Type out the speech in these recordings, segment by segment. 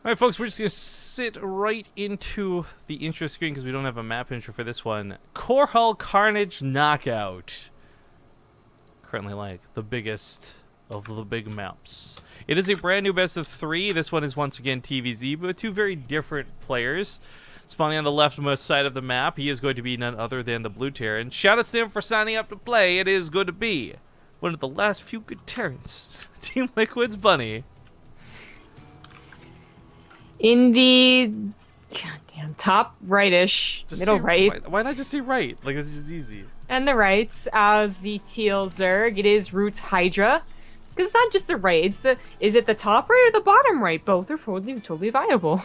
Alright folks, we're just going to sit right into the intro screen because we don't have a map intro for this one. Core Hull Carnage Knockout. Currently like the biggest of the big maps. It is a brand new best of 3. This one is once again TvZ, but with two very different players. Spawning on the leftmost side of the map, he is going to be none other than the Blue Terran. Shoutouts to him for signing up to play. It is good to be one of the last few good Terrans. Team Liquid's Bunny. In the top rightish, Just middle say, right, why not just say right? Like, it's just easy. and the right as the teal Zerg, it is Roots Hydra. Because it's not just the right, is it the top right or the bottom right? Both are totally viable.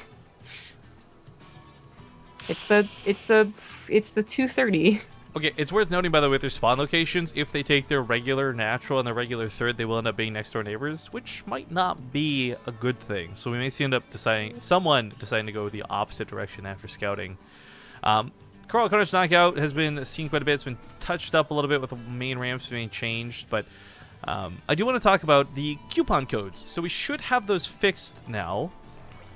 It's the 230. Okay, it's worth noting, by the way, with their spawn locations, if they take their regular natural and their regular third, they will end up being next door neighbors, which might not be a good thing. So we may see someone deciding to go the opposite direction after scouting. Coral Carnage Knockout has been seen quite a bit. It's been touched up a little bit with the main ramps being changed, but I do want to talk about the coupon codes. So we should have those fixed now.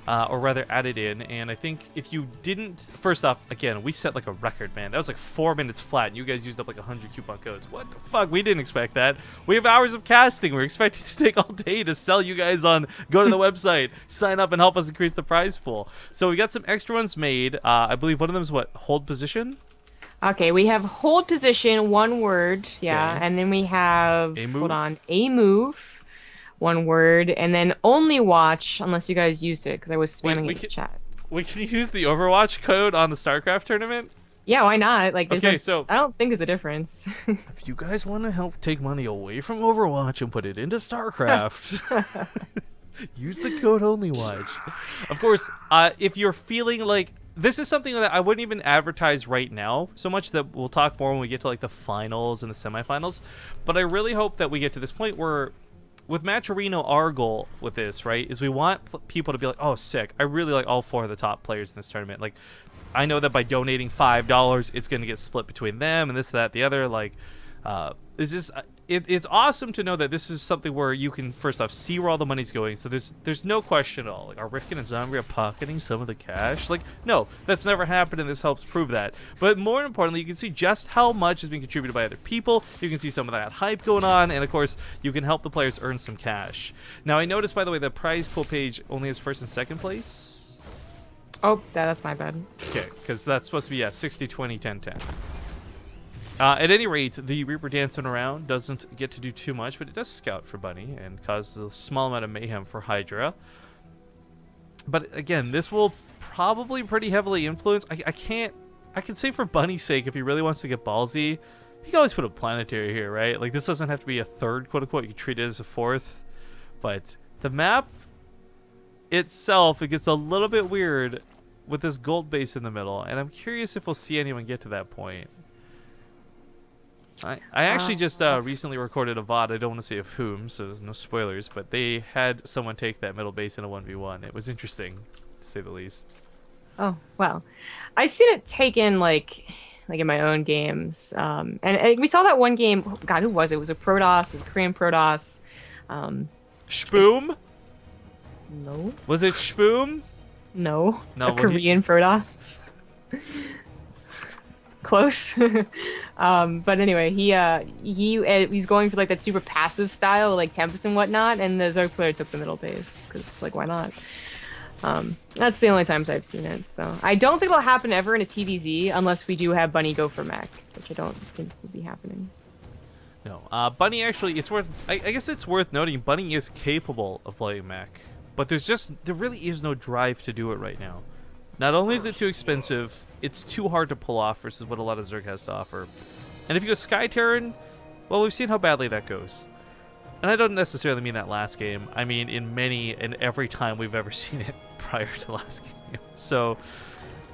Or rather added in, and I think if you didn't, first off, again, we set like a record, man. That was like 4 minutes flat, and you guys used up like 100 coupon codes. What the fuck? We didn't expect that. We have hours of casting. We're expecting to take all day to sell you guys on, go to the website, sign up, and help us increase the prize pool. So we got some extra ones made. I believe one of them is what? Hold position? Okay, we have hold position, one word, yeah, Okay. and then we have, A move? hold on, a move. One word, and then only watch unless you guys used it because I was spamming it in the chat. We can use the Overwatch code on the StarCraft tournament? Yeah, why not? Like, Okay, so I don't think there's a difference. if you guys want to help take money away from Overwatch and put it into StarCraft, use the code OnlyWatch. Of course, if you're feeling like this is something that I wouldn't even advertise right now so much, that we'll talk more when we get to like the finals and the semifinals, but I really hope that we get to this point where with Matcherino, our goal with this, right, is we want people to be like, oh, sick, I really like all 4 of the top players in this tournament. Like, I know that by donating $5, it's going to get split between them and this, that, the other. Like, it's awesome to know that this is something where you can, first off, see where all the money's going. So there's no question at all. Like, are Rifkin and Zombie pocketing some of the cash? Like, no, that's never happened, and this helps prove that. But more importantly, you can see just how much is being contributed by other people. You can see some of that hype going on, and of course, you can help the players earn some cash. Now, I noticed, by the way, the prize pool page only has first and second place. Oh, that's my bad. Okay, because that's supposed to be, yeah, 60, 20, 10, 10. At any rate, the Reaper dancing around doesn't get to do too much, but it does scout for Bunny and cause a small amount of mayhem for Hydra. But again, this will probably pretty heavily influence. I can say for Bunny's sake, if he really wants to get ballsy, he can always put a planetary here, right? Like, this doesn't have to be a third, quote unquote. You can treat it as a fourth. But the map itself, it gets a little bit weird with this gold base in the middle, and I'm curious if we'll see anyone get to that point. I actually just recently recorded a VOD. I don't want to say of whom, so there's no spoilers, but they had someone take that middle base in a 1v1. It was interesting, to say the least. Oh, well. I've seen it taken, like in my own games. And we saw that one game, oh, God, who was it? It was a Protoss, it was a Korean Protoss. Shpoom? No. Was it Shpoom? No. No, A Korean Protoss. Close. But anyway, he's going for like that super passive style, like Tempest and whatnot, and the Zerg player took the middle base because, like, why not? That's the only times I've seen it. So I don't think it'll happen ever in a TvZ unless we do have Bunny go for mech, which I don't think will be happening. No. Bunny actually, it's worth. I guess it's worth noting. Bunny is capable of playing mech, but there really is no drive to do it right now. Not only is it too expensive, it's too hard to pull off versus what a lot of Zerg has to offer. And if you go Sky Terran, well, we've seen how badly that goes. And I don't necessarily mean that last game. I mean in many and every time we've ever seen it prior to the last game. So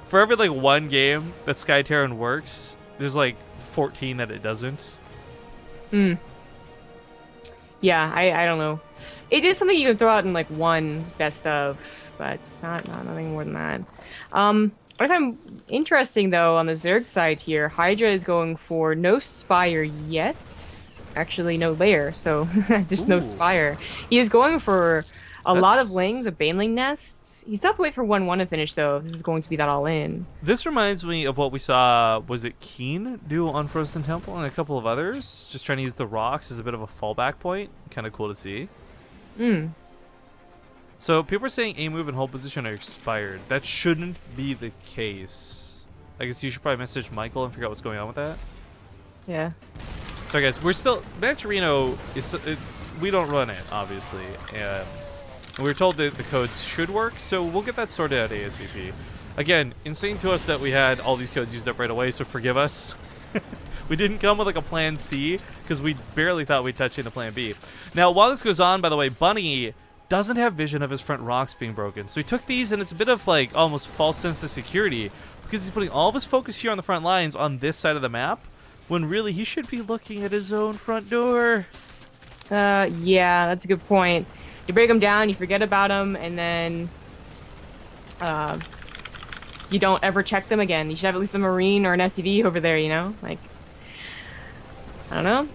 for every like 1 game that Sky Terran works, there's like 14 that it doesn't. Yeah, I don't know. It is something you can throw out in like one best of, but it's not nothing more than that. What I find interesting though on the Zerg side here, Hydra is going for no Spire yet. Actually, no layer, so just no Spire. He is going for A lot of lings, a baneling nest. You still have to wait for 1-1 to finish, though, if this is going to be that all in. This reminds me of what we saw, was it Keen do on Frozen Temple and a couple of others? Just trying to use the rocks as a bit of a fallback point. Kind of cool to see. So people are saying A move and hold position are expired. That shouldn't be the case. I guess you should probably message Michael and figure out what's going on with that. Yeah. Sorry guys, we're still... Matcherino, we don't run it, obviously. And we were told that the codes should work, so we'll get that sorted out ASAP. Again, insane to us that we had all these codes used up right away, so forgive us. We didn't come with like a plan C, because we barely thought we'd touch into plan B. Now, while this goes on, by the way, Bunny doesn't have vision of his front rocks being broken. So he took these, and it's a bit of like almost false sense of security, because he's putting all of his focus here on the front lines on this side of the map, when really he should be looking at his own front door. Yeah, that's a good point. You break them down, you forget about them, and then you don't ever check them again. You should have at least a Marine or an SUV over there, you know? Like, I don't know.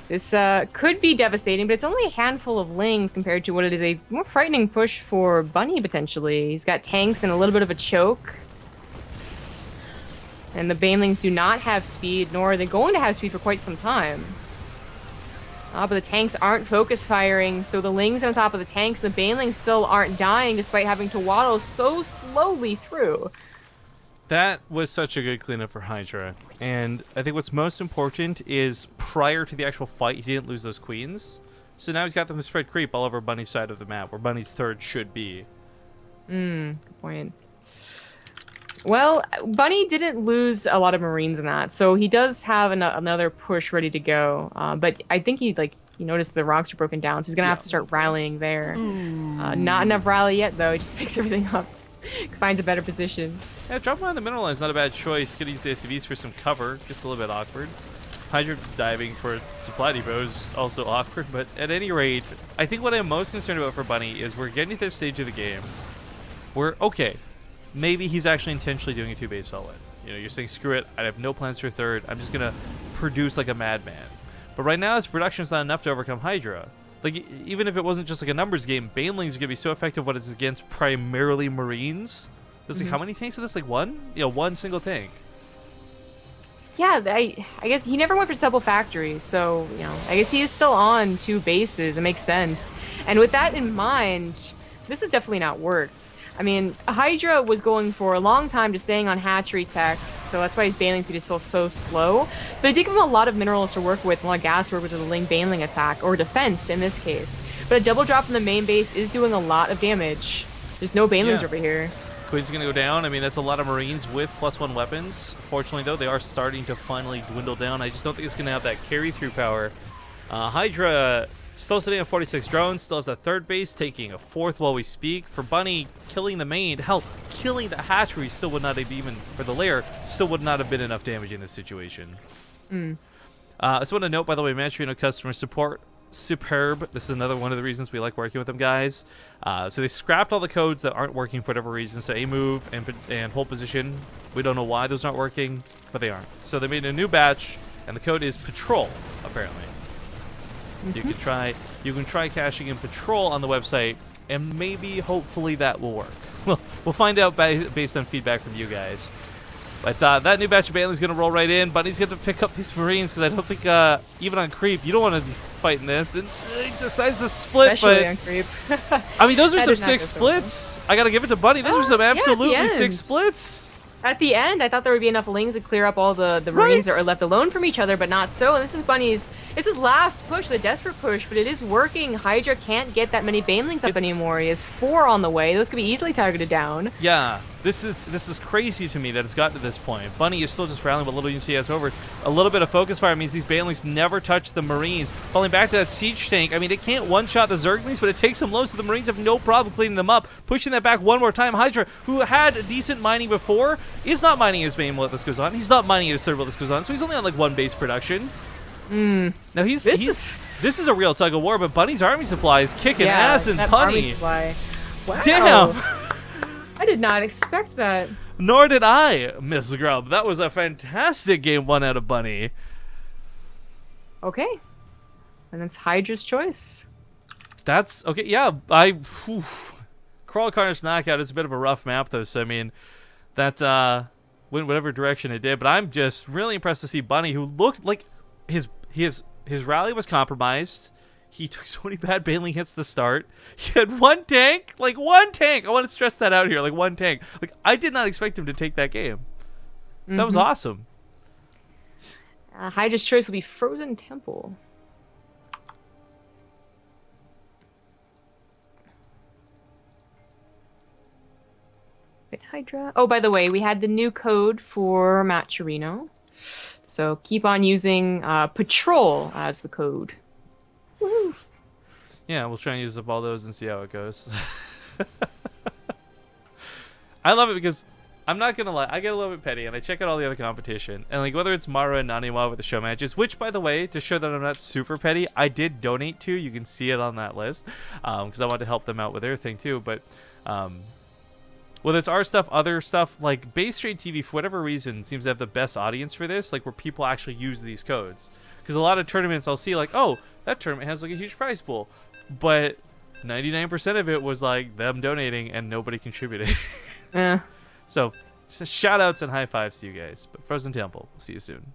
This could be devastating, but it's only a handful of lings compared to what it is a more frightening push for Bunny, potentially. He's got tanks and a little bit of a choke. And the banelings do not have speed, nor are they going to have speed for quite some time. But the tanks aren't focus firing, so the lings on top of the tanks, the banelings still aren't dying despite having to waddle so slowly through. That was such a good cleanup for Hydra. And I think what's most important is prior to the actual fight, he didn't lose those queens. So now he's got them to spread creep all over Bunny's side of the map, where Bunny's third should be. Good point. Well, Bunny didn't lose a lot of Marines in that, so he does have another push ready to go. But I think he noticed the rocks are broken down, so he's gonna have to start rallying there. Not enough rally yet, though. He just picks everything up, finds a better position. Yeah, dropping on the mineral line is not a bad choice. Could use the SUVs for some cover. Gets a little bit awkward. Hydra diving for supply depot is also awkward, but at any rate, I think what I'm most concerned about for Bunny is we're getting to this stage of the game where, okay, maybe he's actually intentionally doing a 2-base solid. You know, you're saying, screw it, I have no plans for third, I'm just gonna produce like a madman. But right now, his production's not enough to overcome Hydra. Like, even if it wasn't just like a numbers game, banelings are gonna be so effective when it's against primarily Marines. There's like, how many tanks are this? Like one? You know, one single tank. Yeah, I guess he never went for double factories, so, you know, I guess he is still on 2 bases. It makes sense. And with that in mind, this has definitely not worked. I mean, Hydra was going for a long time just staying on hatchery tech, so that's why his baneling speed is still so slow. But it did give him a lot of minerals to work with, and a lot of gas to work with the ling baneling attack, or defense in this case. But a double drop in the main base is doing a lot of damage. There's no banelings over here. Queen's gonna go down. I mean, that's a lot of Marines with +1 weapons. Fortunately, though, they are starting to finally dwindle down. I just don't think it's gonna have that carry-through power. Hydra still sitting on 46 drones, still has that third base, taking a fourth while we speak. For Bunny, killing the main, hell, killing the hatchery still would not have even, or the lair, still would not have been enough damage in this situation. I just want to note, by the way, Matcherino customer support, superb. This is another one of the reasons we like working with them, guys. So they scrapped all the codes that aren't working for whatever reason. So A move and hold position. We don't know why those aren't working, but they aren't. So they made a new batch, and the code is patrol, apparently. You can try caching in patrol on the website, and maybe, hopefully, that will work. We'll find out based on feedback from you guys. But that new batch of baneling's going to roll right in. Bunny's going to pick up these Marines, because I don't think, even on creep, you don't want to be fighting this. And he decides to split, especially on creep. I mean, those are some sick splits. I got to give it to Bunny. Those were some absolutely sick splits. At the end, I thought there would be enough lings to clear up all the Marines that are left alone from each other, but not so. And this is Bunny's, it's his last push, the desperate push, but it is working. Hydra can't get that many banelings up anymore. He has 4 on the way. Those could be easily targeted down. Yeah, this is crazy to me that it's gotten to this point. Bunny is still just rallying with little units he has over. A little bit of focus fire means these banelings never touch the Marines. Falling back to that siege tank, I mean, they can't one-shot the Zerglings, but it takes them low, so the Marines have no problem cleaning them up. Pushing that back one more time. Hydra, who had decent mining before, is not mining his main while this goes on. He's not mining his third while this goes on, so he's only on like 1 base production. Now this is a real tug of war, but Bunny's army supply is kicking ass and punny. Wow. Damn. I did not expect that. Nor did I, Miss Grub. That was a fantastic game 1 out of Bunny. Okay. And that's Hydra's choice. That's okay. Yeah, Crawl Carnage Knockout is a bit of a rough map though. So I mean, that went whatever direction it did. But I'm just really impressed to see Bunny, who looked like his rally was compromised. He took so many bad bailing hits to start. He had one tank, like one tank. I want to stress that out here, like one tank. Like I did not expect him to take that game. That was awesome. Hydra's choice will be Frozen Temple. Wait, Hydra. Oh, by the way, we had the new code for Matcherino. So keep on using Patrol as the code. Woohoo! Yeah, we'll try and use up all those and see how it goes. I love it because I'm not gonna lie, I get a little bit petty and I check out all the other competition, and like whether it's Mara and Naniwa with the show matches, which by the way, to show that I'm not super petty, I did donate to. You can see it on that list because I want to help them out with their thing too. But whether it's our stuff, other stuff, like BaseTradeTV for whatever reason seems to have the best audience for this, like where people actually use these codes. Because a lot of tournaments I'll see like, oh, that tournament has like a huge prize pool, but 99% of it was like them donating and nobody contributed. Yeah. So shout outs and high fives to you guys. But Frozen Temple, we'll see you soon.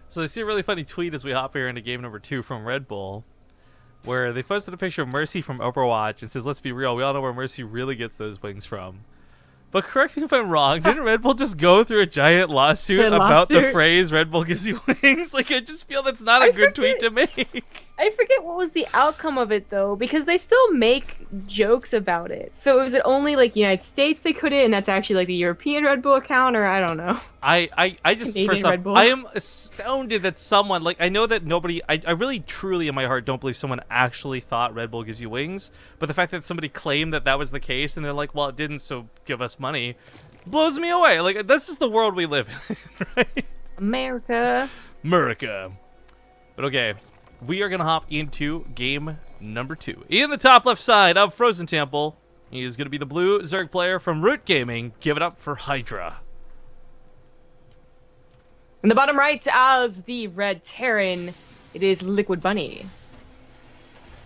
So I see a really funny tweet as we hop here into game number 2 from Red Bull, where they posted a picture of Mercy from Overwatch and says, let's be real, we all know where Mercy really gets those wings from. But correct me if I'm wrong, didn't Red Bull just go through a giant lawsuit about the phrase Red Bull gives you wings? Like, I just feel that's not a good tweet to make. I forget what was the outcome of it, though, because they still make jokes about it. So is it only, like, United States they couldn't, and that's actually, like, the European Red Bull account, or I don't know. I just, Canadian first off, Red Bull. I am astounded that someone, like, I know that nobody, I really, truly, in my heart, don't believe someone actually thought Red Bull gives you wings, but the fact that somebody claimed that that was the case, and they're like, well, it didn't, so give us money, blows me away. Like, that's just the world we live in, right? America. But okay, we are going to hop into game number 2. In the top left side of Frozen Temple, he is going to be the blue Zerg player from Root Gaming. Give it up for Hydra. In the bottom right, as the red Terran, it is Liquid Bunny.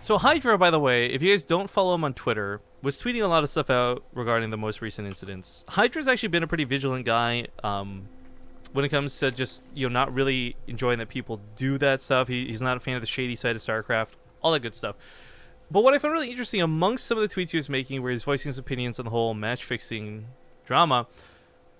So Hydra, by the way, if you guys don't follow him on Twitter, was tweeting a lot of stuff out regarding the most recent incidents. Hydra's actually been a pretty vigilant guy when it comes to just, you know, not really enjoying that people do that stuff. He's not a fan of the shady side of StarCraft, all that good stuff. But what I found really interesting amongst some of the tweets he was making, where he's voicing his opinions on the whole match fixing drama,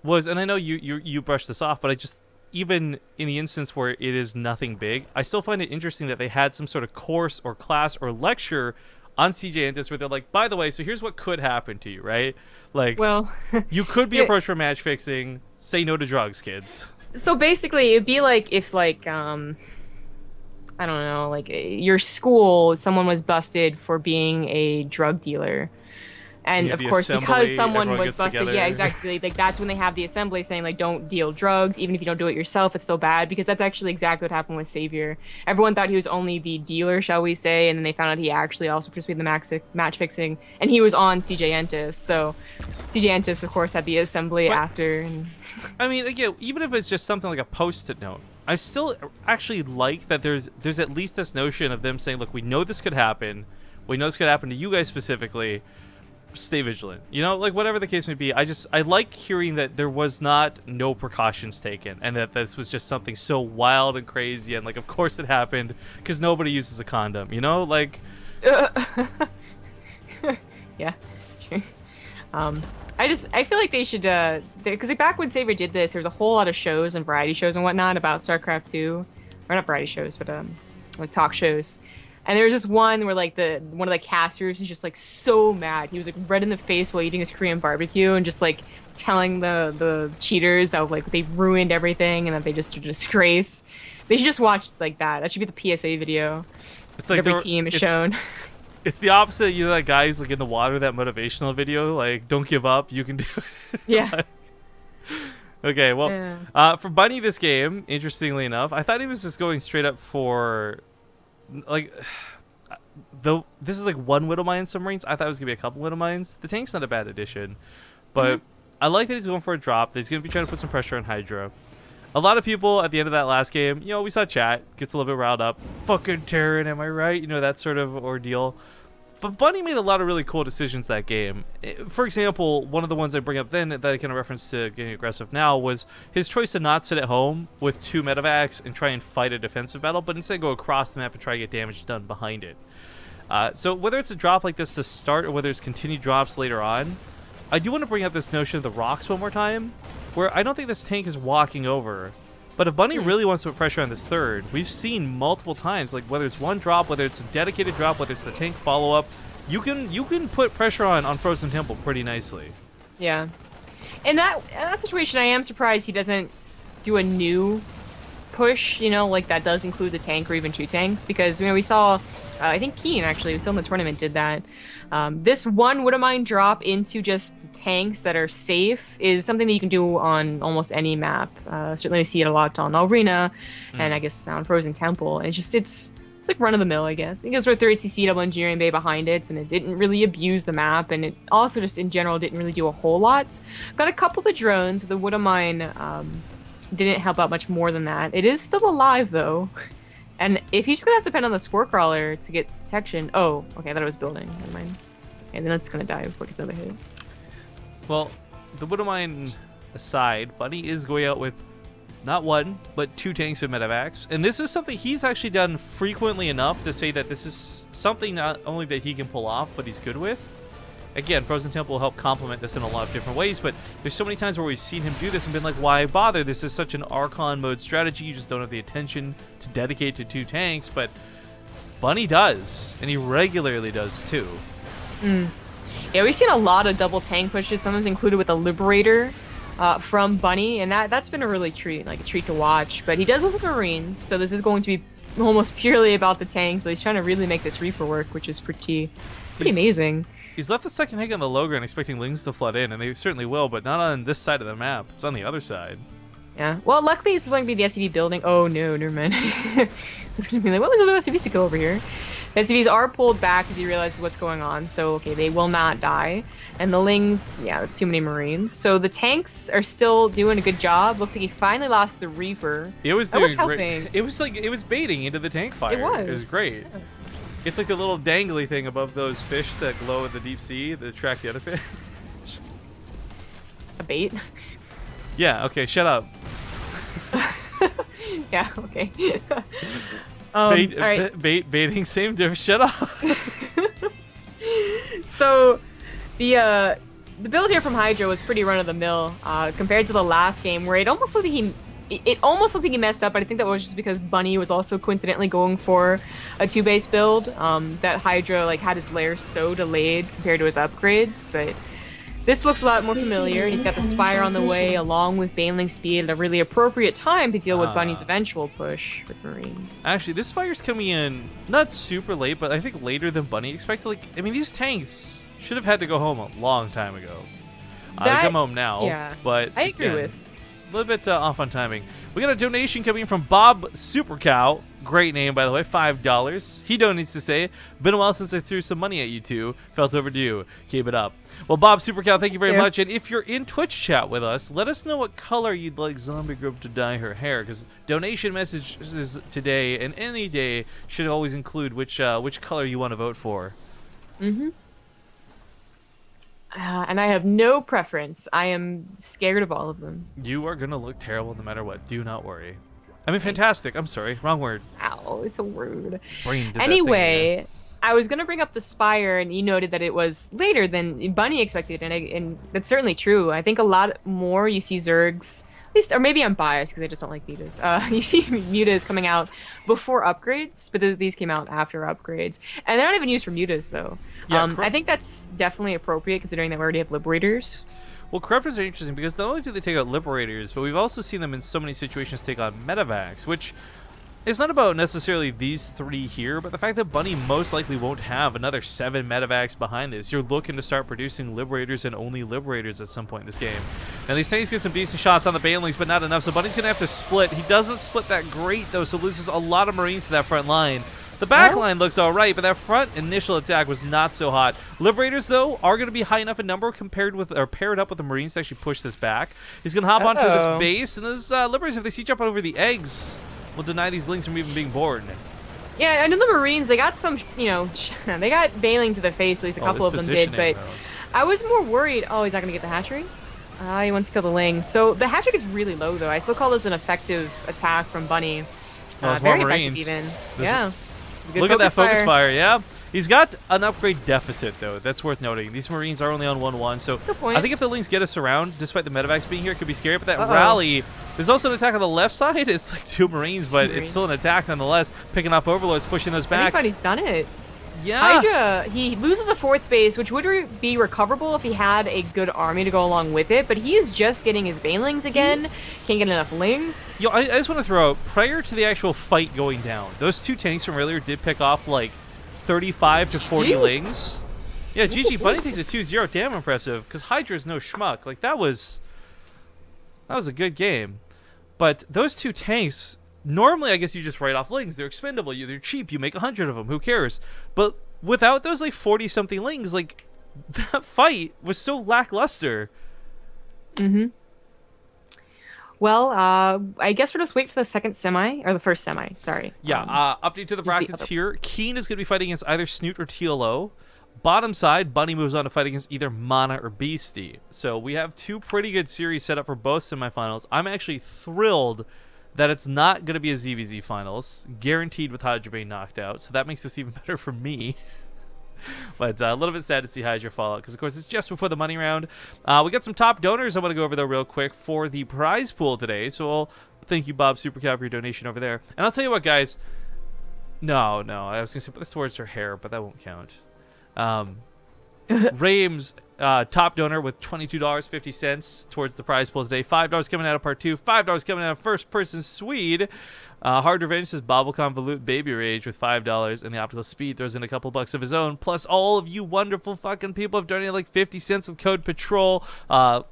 was, and I know you brushed this off, but I just, even in the instance where it is nothing big, I still find it interesting that they had some sort of course or class or lecture on CJ Antis where they're like, by the way, so here's what could happen to you, right? Like, well, you could be approached for match fixing. Say no to drugs, kids. So basically, it'd be like if, like, I don't know, like your school, someone was busted for being a drug dealer. And of course, because someone was busted, yeah, exactly. Like, that's when they have the assembly saying, like, don't deal drugs. Even if you don't do it yourself, it's still bad. Because that's actually exactly what happened with Savior. Everyone thought he was only the dealer, shall we say, and then they found out he actually also participated in the match fixing, and he was on CJ Antis. So CJ Antis, of course, had the assembly after. And I mean, again, even if it's just something like a post-it note, I still actually like that there's at least this notion of them saying, look, we know this could happen. We know this could happen to you guys specifically. Stay vigilant, you know, like whatever the case may be. I like hearing that there was not no precautions taken, and that this was just something so wild and crazy, and like of course it happened because nobody uses a condom, you know, like yeah, true. I feel like they should because like back when Savior did this, there was a whole lot of shows and variety shows and whatnot about StarCraft 2, or not variety shows, but like talk shows. And there was this one where, like, one of the casters is just, like, so mad. He was, like, red in the face while eating his Korean barbecue and just, like, telling the cheaters that, like, they ruined everything and that they just are a disgrace. They should just watch, like, that. That should be the PSA video. It's like every team is shown. It's the opposite. You know that guy who's, like, in the water, that motivational video? Like, don't give up. You can do it. Yeah. Okay, well, yeah. For Bunny this game, interestingly enough, I thought he was just going straight up for... like, though this is like one Widowmine submarines, I thought it was gonna be a couple Widowmines. The tank's not a bad addition, but I like that he's going for a drop. That he's gonna be trying to put some pressure on Hydra. A lot of people at the end of that last game, you know, we saw chat gets a little bit riled up. Fucking Terran, am I right? You know, that sort of ordeal. But Bunny made a lot of really cool decisions that game. For example, one of the ones I bring up then that I can reference to getting aggressive now was his choice to not sit at home with 2 medevacs and try and fight a defensive battle, but instead go across the map and try to get damage done behind it. So whether it's a drop like this to start or whether it's continued drops later on, I do want to bring up this notion of the rocks one more time, where I don't think this tank is walking over. But if Bunny really wants to put pressure on this third, we've seen multiple times, like whether it's one drop, whether it's a dedicated drop, whether it's the tank follow-up, you can put pressure on Frozen Temple pretty nicely. Yeah. In that situation, I am surprised he doesn't do a new push, you know, like that does include the tank or even 2 tanks, because, you know, we saw, I think Keen actually, was still in the tournament, did that. This one Wouldn't Mind drop into just the tanks that are safe is something that you can do on almost any map. Certainly we see it a lot on Arena, and I guess on Frozen Temple. And it's like run of the mill, I guess. It goes for a 30cc double engineering bay behind it, and it didn't really abuse the map, and it also just in general didn't really do a whole lot. Got a couple of the drones. The Wouldn't Mind didn't help out much more than that. It is still alive though. And if he's gonna have to depend on the Spore Crawler to get detection... Oh, okay, I thought it was building. Never mind. And then it's gonna die before it gets another hit. Well, the Wouldn't Mind aside, Bunny is going out with not 1, but 2 tanks of medevacs. And this is something he's actually done frequently enough to say that this is something not only that he can pull off, but he's good with. Again, Frozen Temple will help complement this in a lot of different ways, but there's so many times where we've seen him do this and been like, why bother? This is such an Archon mode strategy. You just don't have the attention to dedicate to 2 tanks, but Bunny does, and he regularly does too. Yeah, we've seen a lot of double tank pushes, sometimes included with a Liberator from Bunny, and that's been a really treat to watch. But he does also Marines, so this is going to be almost purely about the tanks. So he's trying to really make this Reaper work, which is pretty amazing. He's left the second hig on the low ground expecting Lings to flood in, and they certainly will, but not on this side of the map. It's on the other side. Yeah. Well, luckily this is going to be the SCV building. Oh no, never mind. It's going to be like, well, there's other SCVs to go over here. The SCVs are pulled back as he realizes what's going on, so okay, they will not die. And the Lings, yeah, that's too many Marines. So the tanks are still doing a good job. Looks like he finally lost the Reaper. It was doing great. It was baiting into the tank fire. It was great. Yeah. It's like a little dangly thing above those fish that glow in the deep sea that attract the other fish. A bait? Yeah, okay, shut up. Yeah, okay. Baiting, same difference, shut up. So, the build here from Hydra was pretty run-of-the-mill compared to the last game, where it almost looked like he messed up, but I think that was just because Bunny was also coincidentally going for a 2-base build. That Hydra had his lair so delayed compared to his upgrades, but this looks a lot more familiar. He's got the Spire on the way, along with Baneling Speed at a really appropriate time to deal with Bunny's eventual push with Marines. Actually, this Spire's coming in not super late, but I think later than Bunny expected. These tanks should have had to go home a long time ago. They come home now, yeah, but I agree with. A little bit off on timing. We got a donation coming in from Bob Supercow. Great name, by the way, $5. He donates to say, been a while since I threw some money at you two. Felt overdue. Keep it up. Well, Bob Supercow, thank you very much. And if you're in Twitch chat with us, let us know what color you'd like Zombie Group to dye her hair, because donation messages today and any day should always include which color you want to vote for. Mm-hmm. And I have no preference. I am scared of all of them. You are going to look terrible no matter what. Do not worry. I mean, fantastic. I'm sorry. Wrong word. Ow, it's so rude. Brain anyway, I was going to bring up the Spire, and you noted that it was later than Bunny expected, and that's certainly true. I think a lot more you see Zergs, at least, or maybe I'm biased because I just don't like mutas. You see mutas coming out before upgrades, but these came out after upgrades. And they're not even used for mutas, though. Yeah, I think that's definitely appropriate, considering that we already have Liberators. Well, Corruptors are interesting because not only do they take out Liberators, but we've also seen them in so many situations take on Medevacs, which it's not about necessarily these 3 here, but the fact that Bunny most likely won't have another 7 Medevacs behind this. You're looking to start producing Liberators and only Liberators at some point in this game. Now, these tanks get some decent shots on the Banelings, but not enough, so Bunny's going to have to split. He doesn't split that great, though, so loses a lot of Marines to that front line. The back line looks all right, but that front initial attack was not so hot. Liberators, though, are going to be high enough in number compared with or paired up with the Marines to actually push this back. He's going to hop onto this base, and those Liberators, if they see jump over the eggs, will deny these Lings from even being born. Yeah, I know the Marines, they got some, you know, they got bailing to the face, at least a couple of them did, but I was more worried. Oh, he's not going to get the hatchery? He wants to kill the Lings. So the hatchery is really low, though. I still call this an effective attack from Bunny. Very effective, even. Yeah. Look at that focus fire, yeah. He's got an upgrade deficit, though. That's worth noting. These Marines are only on 1-1, so I think if the Lings get us around, despite the medevacs being here, it could be scary. But that rally, there's also an attack on the left side. It's like two Marines, but it's still an attack nonetheless. Picking off Overlords, pushing those back. Anybody's done it. Yeah. Hydra, he loses a 4th base, which would be recoverable if he had a good army to go along with it, but he is just getting his Banelings again. Can't get enough Lings. Yo, I just want to throw out, prior to the actual fight going down, those two tanks from earlier did pick off like 35 to 40 Lings. Yeah, GG. Bunny takes a 2-0. Damn impressive, because Hydra is no schmuck. Like, that was a good game. But those two tanks, normally I guess you just write off Lings. They're expendable. They're cheap. You make 100 of them. Who cares? But without those like 40-something Lings, like, that fight was so lackluster. Mm-hmm. Well, I guess we'll just wait for the second semi, or the first semi, sorry. Yeah, update to the brackets here. Keen is going to be fighting against either Snoot or TLO. Bottom side, Bunny moves on to fight against either Mana or Beastie. So we have two pretty good series set up for both semifinals. I'm actually thrilled that it's not going to be a ZVZ finals, guaranteed with Hydra being knocked out. So that makes this even better for me. But a little bit sad to see Hydra fall out because, of course, it's just before the money round. We got some top donors I want to go over, though, real quick for the prize pool today. So I'll thank you, Bob Supercow, for your donation over there. And I'll tell you what, guys. No, I was going to say put this towards her hair, but that won't count. Rames, top donor with $22.50 towards the prize pool today. $5 coming out of part 2. $5 coming out of first person Swede. Hard Revenge says Bobble Convolute Baby Rage with $5, and the Optical Speed throws in a couple bucks of his own. Plus, all of you wonderful fucking people have donated like 50 cents with code PATROL.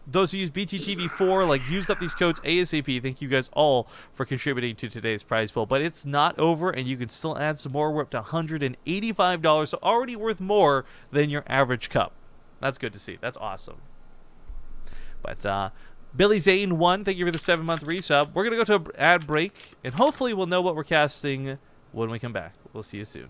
Those who use BTTV4, like, used up these codes ASAP. Thank you guys all for contributing to today's prize pool. But it's not over, and you can still add some more. We're up to $185, so already worth more than your average cup. That's good to see. That's awesome. But, Billy Zane 1, thank you for the 7-month resub. We're going to go to an ad break, and hopefully we'll know what we're casting when we come back. We'll see you soon.